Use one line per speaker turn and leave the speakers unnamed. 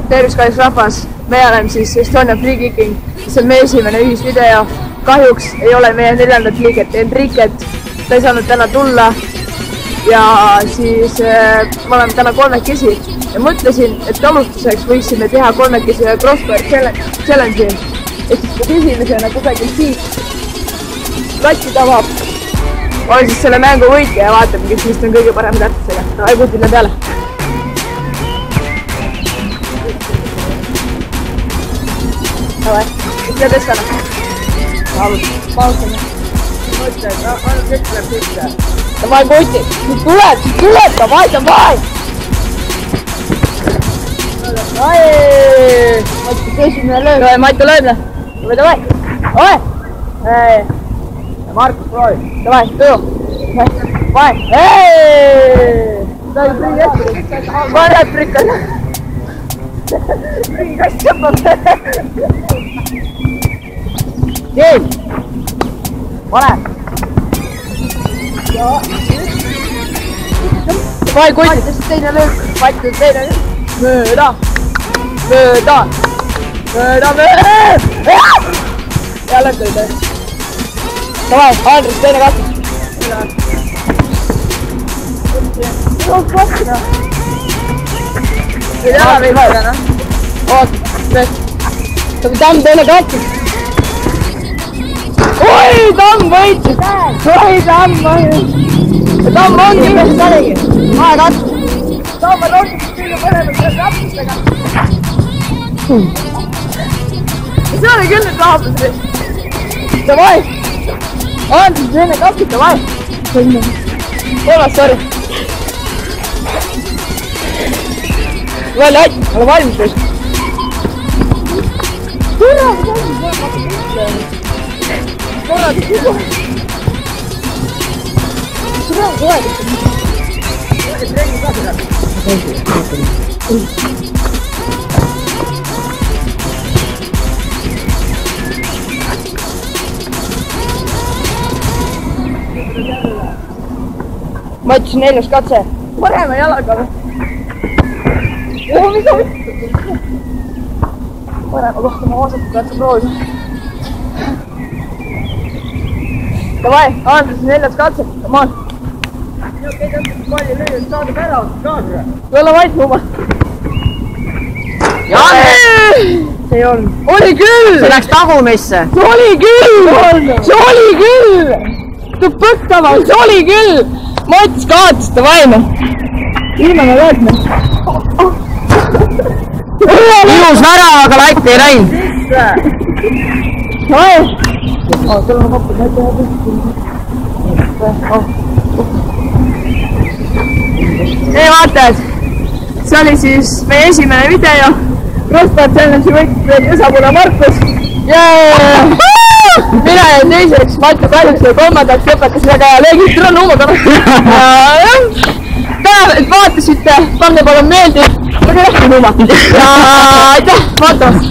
Tervist, kallis rahvas, me oleme siis Estonia Free Kicking, see on meie esimene ühisvideo. Kahjuks ei ole meie 4. liiget Enriket, ta ei saanud täna tulla ja siis me oleme täna kolmekesi ja mõtlesin, et alustuseks võiksime teha kolmekesi crossbar challenge'i. Ehk siis kus esimesena kusagil siit latti tabab, on siis selle mängu võitja ja vaatame, kes vist on kõige parem täpsusega. Davai, kutile peale. Davai, ütle pestkana. Pausame. Mõtle, et ainult kõik tuleb sisse. Davai, Koti, nüüd tuleb, davai. Davai! Mati, esimene lööb. Davai, Mati lööb. Davai. Ja Markus proovi. Davai, töö. Davai. Ta oli prigi ette. Paned prikad. Prigi kast sõpab. Keem! Pane! Davai, Koti, tõesti teine lööb. Mati, teine lööb. Mööda! Ja lõpp oli töö. Davai, Andres, teine kastus. Ei tea veel seda, noh. Oot, nüüd. Tamm, teine kastus. Oi, Tamm võitis! Oi, Tamm võitis! Tamm ongi mees tänigi. Vahe kastus. Tamm on rohkem kõige põnevat selle rapsustega. See oli küll nüüd lahatus. Davai! Andres, teine kastus, davai! Kolmas, sorry. Välja aiti, ole valmis teist. Korra, ma ütlesin 4. katse. Parema jalaga või? Mis on? Parema kohta ma vasaku katse proovima. Davai, Andres 4. katse. Come on. Okei, tõstab palju lüüa, saadab ära, kaasure. Ei ole vait luba. See ei olnud. Oli küll!
See läks tagumisse.
See oli küll! Tuleb põktama, see oli küll! Ma ütles kaotas, davai noh. Viimane löödme.
Ilus värav, aga latt ei läinud.
Davai! Sul on koppu, Ei vaatajad, see oli siis meie esimene video. Crossbar challenge'i võitis Üsapule Markus. Mina jäin teiseks, Mati kahjuks ja kolmandaks lõpetas väga hea löögi. Tule nuuma täna. Täna, et vaatasite, pange palun meeldi. Väga lähti nuuma. Ja aitäh, vaatamast.